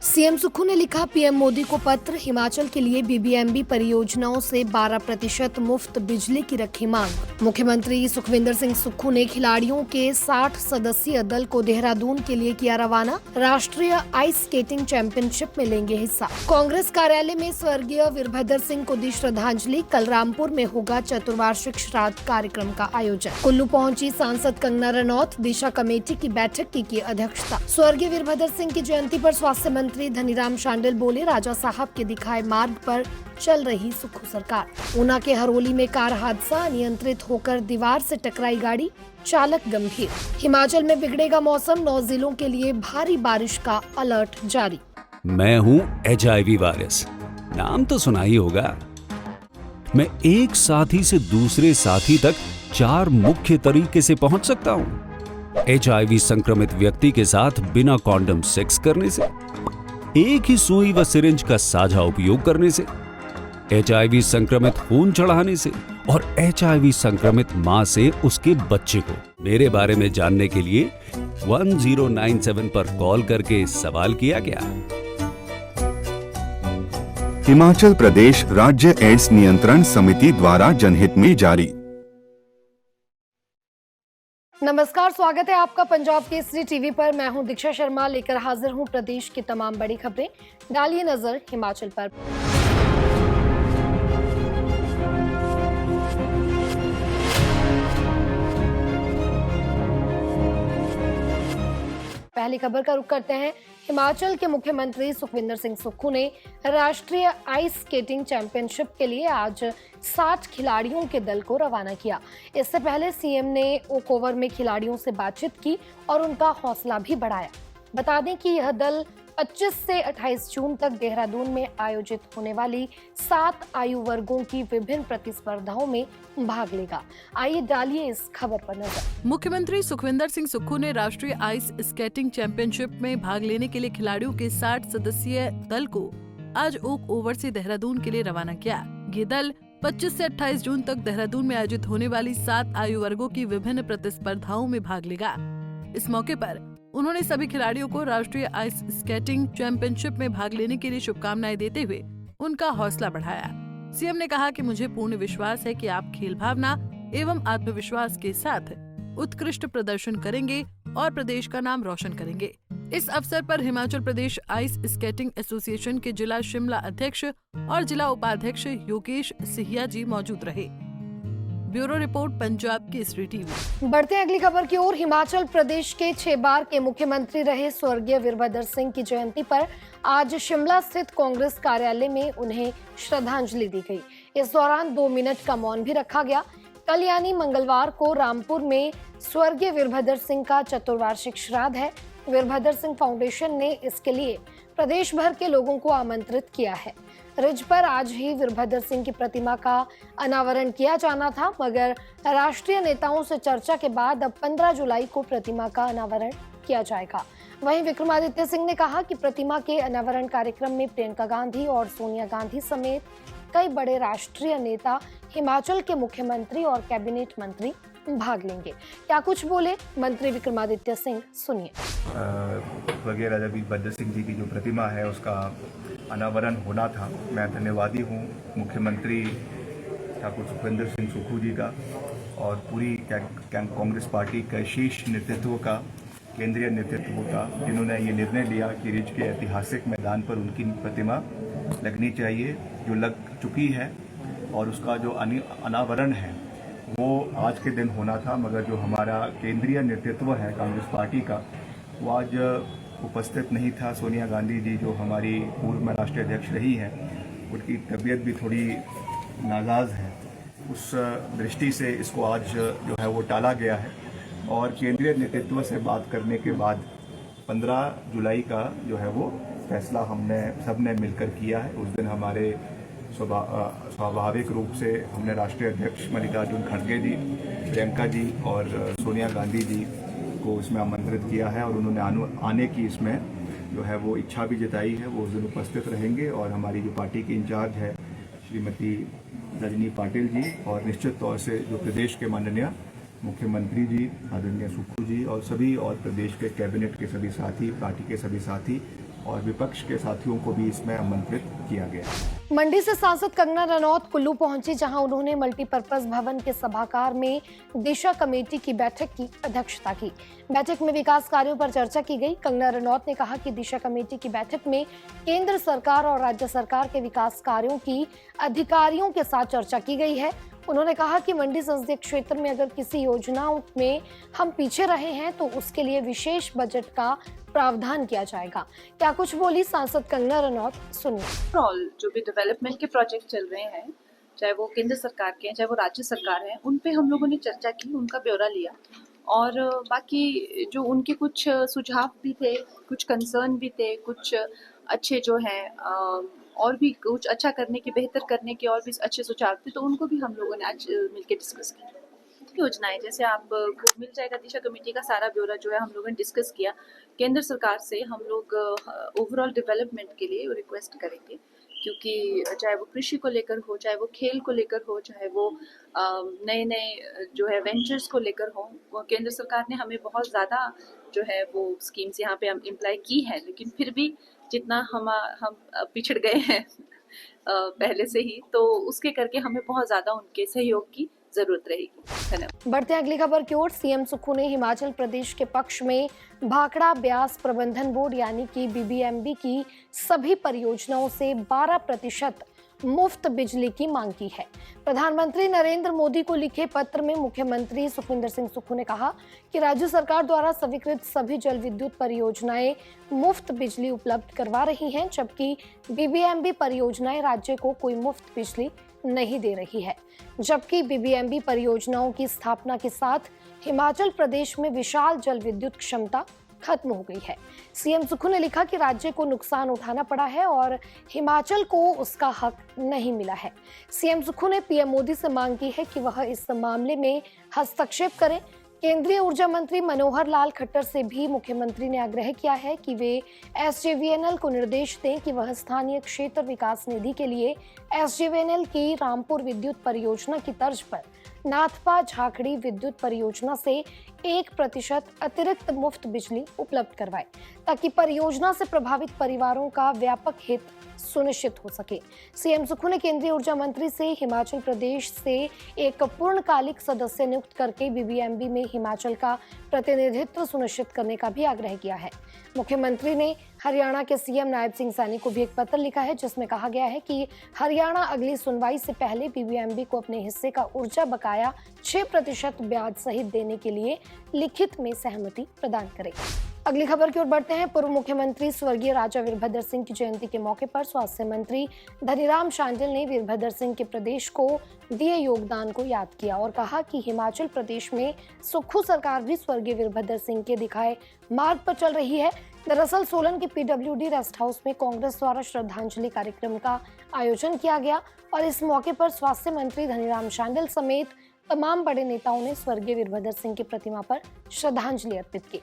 CM Sukhu ने लिखा PM Modi को पत्र, हिमाचल के लिए बीबीएमबी परियोजनाओं से 12% मुफ्त बिजली की रखी मांग। मुख्यमंत्री सुखविंदर सिंह सुक्खू ने खिलाड़ियों के 60 सदस्यीय दल को देहरादून के लिए किया रवाना। राष्ट्रीय आइस स्केटिंग चैंपियनशिप में लेंगे हिस्सा। कांग्रेस कार्यालय में स्वर्गीय वीरभद्र सिंह को दी श्रद्धांजलि। कल रामपुर में होगा चतुर्वार्षिक श्राद्ध कार्यक्रम का आयोजन। कुल्लू पहुंची सांसद कंगना रनौत, दिशा कमेटी की बैठक की अध्यक्षता। स्वर्गीय वीरभद्र सिंह की जयंती पर स्वास्थ्य मंत्री धनीराम शांडिल बोले, राजा साहब के दिखाए मार्ग पर चल रही सुक्खू सरकार। ऊना के हरोली में कार हादसा, अनियंत्रित होकर दीवार से टकराई गाड़ी, चालक गंभीर। हिमाचल में बिगड़ेगा मौसम, 9 जिलों के लिए भारी बारिश का अलर्ट जारी। मैं हूँ HIV वायरस, नाम तो सुना ही होगा। मैं एक साथी से दूसरे साथी तक 4 मुख्य तरीके से पहुंच सकता हूँ। HIV संक्रमित व्यक्ति के साथ बिना कॉन्डम सेक्स करने से, एक ही सुई व सिरिंज का साझा उपयोग करने से, HIV संक्रमित खून चढ़ाने से और HIV संक्रमित मां से उसके बच्चे को। मेरे बारे में जानने के लिए 1097 पर कॉल करके सवाल किया गया। हिमाचल प्रदेश राज्य एड्स नियंत्रण समिति द्वारा जनहित में जारी। नमस्कार, स्वागत है आपका पंजाब केसरी टीवी पर। मैं हूं दीक्षा शर्मा, लेकर हाजिर हूं प्रदेश की तमाम बड़ी खबरें। डालिए नजर हिमाचल पर। पहली खबर का रुख करते हैं। हिमाचल के मुख्यमंत्री सुखविंदर सिंह सुक्खू ने राष्ट्रीय आइस स्केटिंग चैंपियनशिप के लिए आज 60 खिलाड़ियों के दल को रवाना किया। इससे पहले सीएम ने ओक ओवर में खिलाड़ियों से बातचीत की और उनका हौसला भी बढ़ाया। बता दें कि यह दल 25 से 28 जून तक देहरादून में आयोजित होने वाली 7 आयु वर्गों की विभिन्न प्रतिस्पर्धाओं में भाग लेगा। आइए डालिए इस खबर पर नजर। मुख्यमंत्री सुखविंदर सिंह सुक्खू ने राष्ट्रीय आइस स्केटिंग चैंपियनशिप में भाग लेने के लिए खिलाड़ियों के 60 सदस्यीय दल को आज ओक ओवर से देहरादून के लिए रवाना किया। ये दल 25 से 28 जून तक देहरादून में आयोजित होने वाली 7 आयु वर्गों की विभिन्न प्रतिस्पर्धाओं में भाग लेगा। इस मौके पर उन्होंने सभी खिलाड़ियों को राष्ट्रीय आइस स्केटिंग चैंपियनशिप में भाग लेने के लिए शुभकामनाएं देते हुए उनका हौसला बढ़ाया। सीएम ने कहा कि मुझे पूर्ण विश्वास है कि आप खेल भावना एवं आत्मविश्वास के साथ उत्कृष्ट प्रदर्शन करेंगे और प्रदेश का नाम रोशन करेंगे। इस अवसर पर Himachal Pradesh ice skating association के जिला शिमला अध्यक्ष और जिला उपाध्यक्ष योगेश सिहिया जी मौजूद रहे। Bureau report, Punjab Kesari TV. बढ़ते हैं अगली खबर की ओर। हिमाचल प्रदेश के 6 बार के मुख्यमंत्री रहे स्वर्गीय वीरभद्र सिंह की जयंती पर आज शिमला स्थित कांग्रेस कार्यालय में उन्हें श्रद्धांजलि दी गई। इस दौरान 2 मिनट का मौन भी रखा गया। कल यानी मंगलवार को रामपुर में स्वर्गीय वीरभद्र सिंह का चतुर्वार्षिक श्राद्ध है। वीरभद्र सिंह फाउंडेशन ने इसके लिए प्रदेश भर के लोगों को आमंत्रित किया है। रिज पर आज ही वीरभद्र सिंह की प्रतिमा का अनावरण किया जाना था, मगर राष्ट्रीय नेताओं से चर्चा के बाद अब 15 जुलाई को प्रतिमा का अनावरण किया जाएगा। वहीं विक्रमादित्य सिंह ने कहा कि प्रतिमा के अनावरण कार्यक्रम में प्रियंका गांधी और सोनिया गांधी समेत कई बड़े राष्ट्रीय नेता, हिमाचल के मुख्यमंत्री और कैबिनेट मंत्री भाग लेंगे। क्या कुछ बोले मंत्री विक्रमादित्य सिंह, सुनिए। स्वर्गीय राजा वीरभद्र सिंह जी की जो प्रतिमा है उसका अनावरण होना था। मैं धन्यवादी हूँ मुख्यमंत्री ठाकुर सुखविंदर सिंह सुक्खू जी का और पूरी कांग्रेस पार्टी के शीर्ष नेतृत्व का, केंद्रीय नेतृत्व का, जिन्होंने ये निर्णय लिया कि रिज के ऐतिहासिक मैदान पर उनकी प्रतिमा लगनी चाहिए, जो लग चुकी है, और उसका जो अनावरण है वो आज के दिन होना था। मगर जो हमारा केंद्रीय नेतृत्व है कांग्रेस पार्टी का, वो आज उपस्थित नहीं था। सोनिया गांधी जी जो हमारी पूर्व में राष्ट्रीय अध्यक्ष रही हैं, उनकी तबीयत भी थोड़ी नाजाज है। उस दृष्टि से इसको आज जो है वो टाला गया है और केंद्रीय नेतृत्व से बात करने के बाद 15 जुलाई का जो है वो फैसला हमने सबने मिलकर किया है। उस दिन हमारे स्वाभाविक रूप से हमने राष्ट्रीय अध्यक्ष मल्लिकार्जुन खड़गे जी, प्रियंका जी और सोनिया गांधी जी को इसमें आमंत्रित किया है और उन्होंने आने की इसमें जो है वो इच्छा भी जताई है। वो उस दिन उपस्थित रहेंगे और हमारी जो पार्टी की इंचार्ज है श्रीमती रजनी पाटिल जी और निश्चित तौर से जो प्रदेश के माननीय मुख्यमंत्री जी आदरणीय सुक्खू जी और सभी और प्रदेश के कैबिनेट के सभी साथी, पार्टी के सभी साथी और विपक्ष के साथियों को भी इसमें आमंत्रित किया गया है। मंडी से सांसद कंगना रनौत कुल्लू पहुंची, जहां उन्होंने मल्टीपर्पज भवन के सभागार में दिशा कमेटी की बैठक की अध्यक्षता की। बैठक में विकास कार्यों पर चर्चा की गई। कंगना रनौत ने कहा कि दिशा कमेटी की बैठक में केंद्र सरकार और राज्य सरकार के विकास कार्यों की अधिकारियों के साथ चर्चा की गई है। उन्होंने कहा कि मंडी संसदीय क्षेत्र में अगर किसी योजनाओं में हम पीछे रहे हैं तो उसके लिए विशेष बजट का प्रावधान किया जाएगा। क्या कुछ बोली सांसद कंगना रनौत, सुनिए। ओवरऑल जो भी डेवलपमेंट के प्रोजेक्ट चल रहे हैं, चाहे वो केंद्र सरकार के हैं चाहे वो राज्य सरकार है, उन पे हम लोगों ने चर्चा की, उनका ब्यौरा लिया और बाकी जो उनके कुछ सुझाव भी थे, कुछ कंसर्न भी थे, कुछ अच्छे जो हैं और भी कुछ अच्छा करने के, बेहतर करने के और भी अच्छे सुझाव थे, तो उनको भी हम लोगों ने आज मिलकर डिस्कस किया। योजनाएं जैसे आपको मिल जाएगा, दिशा कमेटी का सारा ब्यौरा जो है हम लोगों ने डिस्कस किया। केंद्र सरकार से हम लोग ओवरऑल डेवलपमेंट के लिए रिक्वेस्ट करेंगे, क्योंकि चाहे वो कृषि को लेकर हो, चाहे वो खेल को लेकर हो, चाहे वो नए नए जो है वेंचर्स को लेकर हो, वो केंद्र सरकार ने हमें बहुत ज़्यादा जो है वो स्कीम्स यहाँ पे हम इम्प्लाई की हैं, लेकिन फिर भी जितना हम पिछड़ गए हैं पहले से ही, तो उसके करके हमें बहुत ज़्यादा उनके सहयोग की जरूरत रहेगी। धन्यवाद। बढ़ते अगली खबर की ओर। सीएम सुक्खू ने हिमाचल प्रदेश के पक्ष में भाखड़ा ब्यास प्रबंधन बोर्ड यानी कि बीबीएमबी की सभी परियोजनाओं से 12% मुफ्त बिजली की मांग की है। प्रधानमंत्री नरेंद्र मोदी को लिखे पत्र में मुख्यमंत्री सुखविंदर सिंह सुक्खू ने कहा कि राज्य सरकार द्वारा स्वीकृत सभी जल विद्युत परियोजनाएं मुफ्त बिजली उपलब्ध करवा रही हैं, जबकि बीबीएमबी परियोजनाएं राज्य को कोई मुफ्त बिजली नहीं दे रही है। जबकि बीबीएमबी परियोजनाओं की स्थापना के साथ हिमाचल प्रदेश में विशाल जल विद्युत क्षमता खत्म हो गई है। सीएम सुक्खू ने लिखा कि राज्य को नुकसान उठाना पड़ा है और हिमाचल को उसका हक नहीं मिला है। सीएम सुक्खू ने पीएम मोदी से मांग की है कि वह इस मामले में हस्तक्षेप करें। केंद्रीय ऊर्जा मंत्री मनोहर लाल खट्टर से भी मुख्यमंत्री ने आग्रह किया है कि वे एसजेवीएनएल को निर्देश दें कि वह स्थानीय क्षेत्र विकास निधि के लिए एसजेवीएनएल की रामपुर विद्युत परियोजना की तर्ज पर नाथपा झाकड़ी विद्युत परियोजना से 1% अतिरिक्त मुफ्त बिजली उपलब्ध करवाए, ताकि परियोजना से प्रभावित परिवारों का व्यापक हित सुनिश्चित हो सके। सीएम सुक्खू ने केंद्रीय ऊर्जा मंत्री से हिमाचल प्रदेश से एक पूर्णकालिक सदस्य नियुक्त करके बीबीएमबी में हिमाचल का प्रतिनिधित्व सुनिश्चित करने का भी आग्रह किया है। मुख्यमंत्री ने हरियाणा के सीएम नायब सिंह सैनी को भी एक पत्र लिखा है, जिसमें कहा गया है कि हरियाणा अगली सुनवाई से पहले बीबीएमबी को अपने हिस्से का ऊर्जा बकाया 6% ब्याज सहित देने के लिए लिखित में सहमति प्रदान करेगा। अगली खबर की ओर बढ़ते हैं। पूर्व मुख्यमंत्री स्वर्गीय राजा वीरभद्र सिंह की जयंती के मौके पर स्वास्थ्य मंत्री धनीराम शांडिल ने वीरभद्र सिंह के प्रदेश को दिए योगदान को याद किया और कहा कि हिमाचल प्रदेश में सुक्खू सरकार भी स्वर्गीय वीरभद्र सिंह के दिखाए मार्ग पर चल रही है। दरअसल सोलन के पीडब्ल्यूडी रेस्ट हाउस में कांग्रेस द्वारा श्रद्धांजलि कार्यक्रम का आयोजन किया गया और इस मौके पर स्वास्थ्य मंत्री धनीराम शांडिल समेत तमाम बड़े नेताओं ने स्वर्गीय वीरभद्र सिंह की प्रतिमा पर श्रद्धांजलि अर्पित की।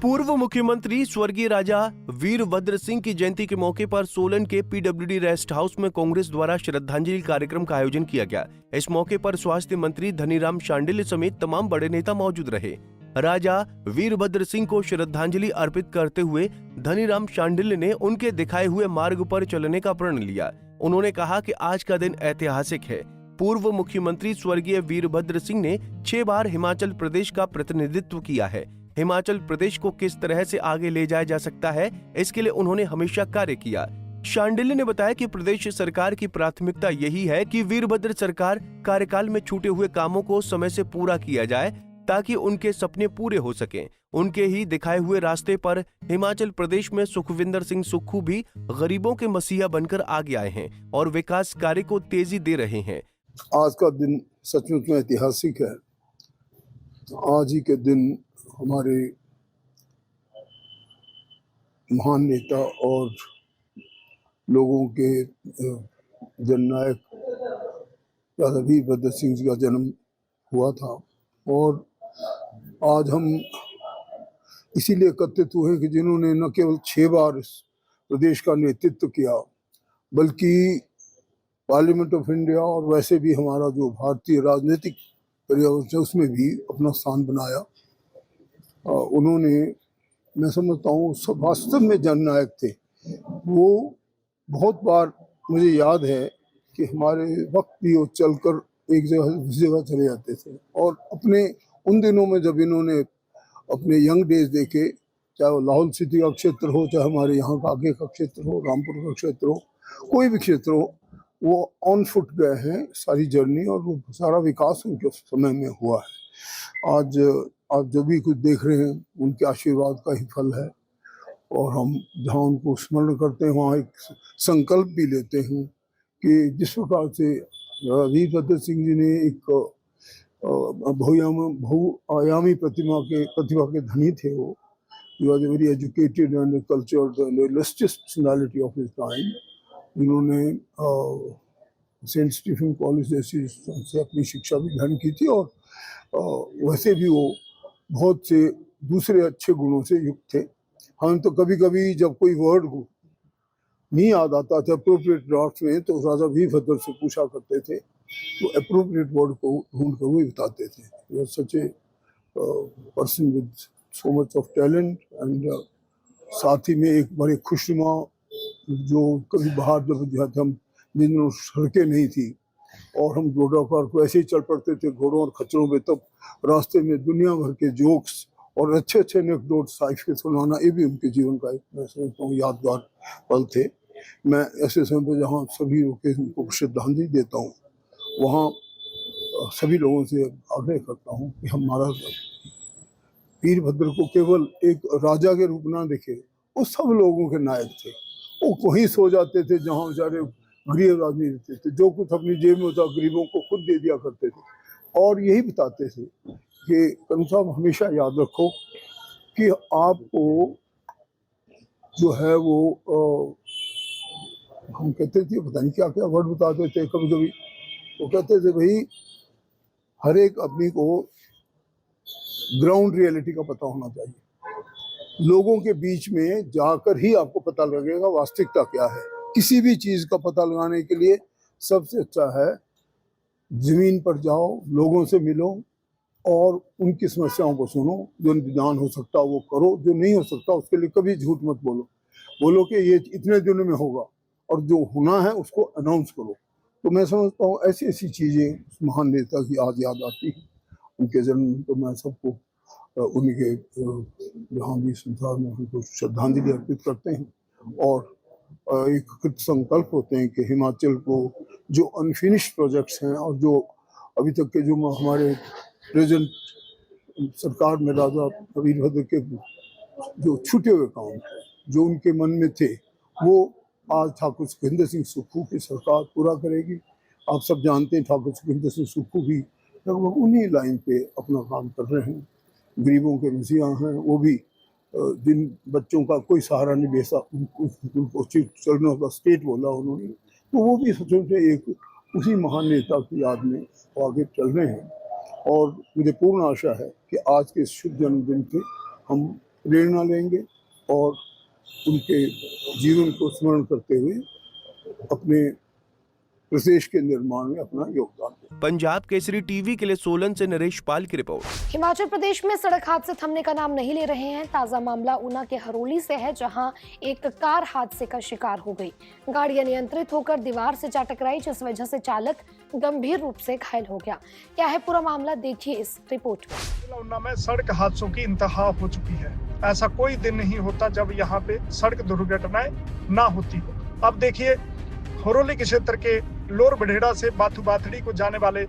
पूर्व मुख्यमंत्री स्वर्गीय राजा वीरभद्र सिंह की जयंती के मौके पर सोलन के पीडब्ल्यूडी रेस्ट हाउस में कांग्रेस द्वारा श्रद्धांजलि कार्यक्रम का आयोजन किया गया। इस मौके पर स्वास्थ्य मंत्री धनीराम शांडिल समेत तमाम बड़े नेता मौजूद रहे। राजा वीरभद्र सिंह को श्रद्धांजलि अर्पित करते हुए धनीराम शांडिल ने उनके दिखाए हुए मार्ग पर चलने का प्रण लिया। उन्होंने कहा कि आज का दिन ऐतिहासिक है। पूर्व मुख्यमंत्री स्वर्गीय वीरभद्र सिंह ने 6 बार हिमाचल प्रदेश का प्रतिनिधित्व किया है। हिमाचल प्रदेश को किस तरह से आगे ले जाया जा सकता है, इसके लिए उन्होंने हमेशा कार्य किया। शांडिल ने बताया कि प्रदेश सरकार की प्राथमिकता यही है कि वीरभद्र सरकार कार्यकाल में छूटे हुए कामों को समय से पूरा किया जाए, ताकि उनके सपने पूरे हो सकें। उनके ही दिखाए हुए रास्ते पर हिमाचल प्रदेश में सुखविंदर सिंह सुक्खू भी गरीबों के मसीहा बनकर आगे आए हैं और विकास कार्य को तेजी दे रहे हैं। आज का दिन सचमुच में ऐतिहासिक है। आज ही के दिन हमारे महान नेता और लोगों के जननायक राजा वीरभद्र सिंह जी का जन्म हुआ था और आज हम इसीलिए एकत्रित हुए कि जिन्होंने न केवल 6 बार इस प्रदेश का नेतृत्व किया, बल्कि पार्लियामेंट ऑफ इंडिया और वैसे भी हमारा जो भारतीय राजनीतिक पर्यावरण है उसमें भी अपना स्थान बनाया। उन्होंने, मैं समझता हूँ, सब वास्तव में जननायक थे। वो बहुत बार मुझे याद है कि हमारे वक्त भी वो चलकर एक जगह से दूसरी जगह चले जाते थे। और अपने उन दिनों में जब इन्होंने अपने यंग डेज देखे, चाहे वो लाहौल स्पीति का क्षेत्र हो, चाहे हमारे यहाँ का आगे का क्षेत्र हो, रामपुर का क्षेत्र हो, कोई भी क्षेत्र हो, वो ऑन फुट गए हैं सारी जर्नी, और वो सारा विकास उनके समय में हुआ है। आज आप जो भी कुछ देख रहे हैं उनके आशीर्वाद का ही फल है। और हम जहाँ उनको स्मरण करते हैं वहाँ एक संकल्प भी लेते हैं कि जिस प्रकार से वीरभद्र सिंह जी ने एक बहुआयामी प्रतिभा के धनी थे। वो he was a very educated and cultured and illustrious personality of his time. उन्होंने सेंट स्टीफन कॉलेज जैसी से अपनी शिक्षा भी ग्रहण की थी, और वैसे भी वो बहुत से दूसरे अच्छे गुणों से युक्त थे। हम तो कभी कभी जब कोई वर्ड नहीं याद आता था अप्रोप्रिएट ड्राफ्ट में, तो राजा वीरभद्र से पूछा करते थे, तो अप्रोप्रिएट वर्ड को ढूंढ कर वो बताते थे। Such a person with so much of talent, and साथ ही में एक बड़े खुशनुमा, जो कभी बाहर जब जाते हम, जिन दिनों सड़कें नहीं थी और हम घोड़ा पार को ऐसे ही चल पड़ते थे घोड़ों और खच्चरों में, तब रास्ते में दुनिया भर के जोक्स और अच्छे अच्छे एनेक्डोट साइफ के सुनाना, ये भी उनके जीवन का एक, मैं समझता हूँ, यादगार पल थे। मैं ऐसे समय पर जहाँ सभी लोग उनको श्रद्धांजलि देता हूँ, वहाँ सभी लोगों से आग्रह करता हूँ कि हमारा वीरभद्र को केवल एक राजा के रूप ना देखे, वो सब लोगों के नायक थे। वो वहीं सो जाते थे जहाँ बेचारे गरीब आदमी रहते थे, जो कुछ अपनी जेब में होता गरीबों को खुद दे दिया करते थे। और यही बताते थे कि कनुम साहब हमेशा याद रखो कि आपको जो है वो हम कहते थे, पता नहीं क्या क्या वर्ड बताते थे कभी कभी, वो कहते थे भाई हर एक आदमी को ग्राउंड रियलिटी का पता होना चाहिए। लोगों के बीच में जाकर ही आपको पता लगेगा वास्तविकता क्या है। किसी भी चीज का पता लगाने के लिए सबसे अच्छा है जमीन पर जाओ, लोगों से मिलो और उनकी समस्याओं को सुनो। जो निदान हो सकता वो करो, जो नहीं हो सकता उसके लिए कभी झूठ मत बोलो। बोलो कि ये इतने दिनों में होगा, और जो होना है उसको अनाउंस करो। तो मैं समझता हूँ ऐसी ऐसी चीजें उस महान नेता की आज याद आती हैं। उनके जन्म तो मैं सबको उनके जहाँ भी संसार में उनको श्रद्धांजलि अर्पित करते हैं, और एक कृत संकल्प होते हैं कि हिमाचल को जो अनफिनिश्ड प्रोजेक्ट्स हैं और जो अभी तक के जो हमारे प्रेजेंट सरकार में राजा वीरभद्र के जो छूटे हुए काम हैं, जो उनके मन में थे, वो आज ठाकुर सुखविंदर सिंह सुक्खू की सरकार पूरा करेगी। आप सब जानते हैं ठाकुर सुखविंदर सिंह सुक्खू भी लगभग उन्हीं लाइन पे अपना काम कर रहे हैं। गरीबों के मसीहा हैं वो भी, जिन बच्चों का कोई सहारा नहीं बेसा उनको चिल्ड्रन ऑफ द स्टेट बोला उन्होंने, तो वो भी सचों से एक उसी महान नेता की याद में आगे चल रहे हैं। और मुझे पूर्ण आशा है कि आज के शुभ जन्मदिन पे हम प्रेरणा लेंगे और उनके जीवन को स्मरण करते हुए अपने प्रदेश के निर्माण में अपना योगदान दें। पंजाब केसरी टीवी के लिए सोलन से नरेश पाल की रिपोर्ट। हिमाचल प्रदेश में सड़क हादसे थमने का नाम नहीं ले रहे हैं। ताजा मामला ऊना के हरोली से है, जहां एक कार हादसे का शिकार हो गई। गाड़ी अनियंत्रित होकर दीवार से जा टकराई, जिस वजह से चालक गंभीर रूप से घायल हो गया। क्या है पूरा मामला, देखिए इस रिपोर्ट में। ऊना में सड़क हादसों की इंतहा हो चुकी है। ऐसा कोई दिन नहीं होता जब यहाँ पे सड़क दुर्घटनाएं ना होती हो। अब देखिए हरोली के क्षेत्र के लोर बढेड़ा से बाथू बाथड़ी को जाने वाले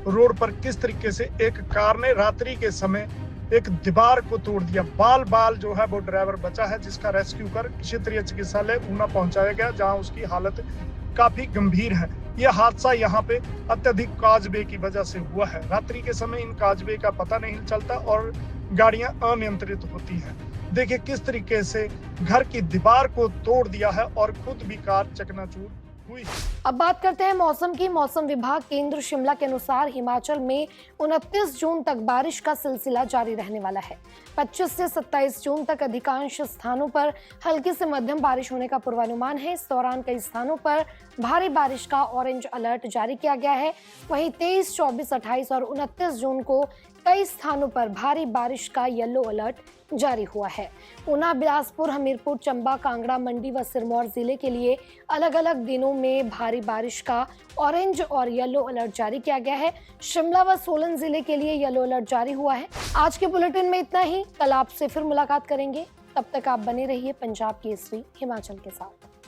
रोड पर किस तरीके से एक कार ने रात्रि के समय एक दीवार को तोड़ दिया। बाल बाल जो है वो ड्राइवर बचा है, जिसका रेस्क्यू कर क्षेत्रीय चिकित्सालय ऊना पहुंचाया गया, जहां उसकी हालत काफी गंभीर है। यह हादसा यहाँ पे अत्यधिक काजबे की वजह से हुआ है। रात्रि के समय इन काजबे का पता नहीं चलता और गाड़ियां अनियंत्रित होती हैं। देखिए किस तरीके से घर की दीवार को तोड़ दिया है और खुद भी कार चकनाचूर हुई। अब बात करते हैं मौसम की। मौसम विभाग केंद्र शिमला के अनुसार हिमाचल में 29 जून तक बारिश का सिलसिला जारी रहने वाला है। 25 से 27 जून तक अधिकांश स्थानों पर हल्की से मध्यम बारिश होने का पूर्वानुमान है। इस दौरान कई स्थानों पर भारी बारिश का ऑरेंज अलर्ट जारी किया गया है। वहीं 23, 24, 28 और 29 जून को कई स्थानों पर भारी बारिश का येलो अलर्ट जारी हुआ है। ऊना, बिलासपुर, हमीरपुर, चंबा, कांगड़ा, मंडी व सिरमौर जिले के लिए अलग अलग दिनों में भारी बारिश का ऑरेंज और येलो अलर्ट जारी किया गया है। शिमला व सोलन जिले के लिए येलो अलर्ट जारी हुआ है। आज के बुलेटिन में इतना ही। कल आपसे फिर मुलाकात करेंगे। तब तक आप बने रहिए पंजाब केसरी हिमाचल के साथ।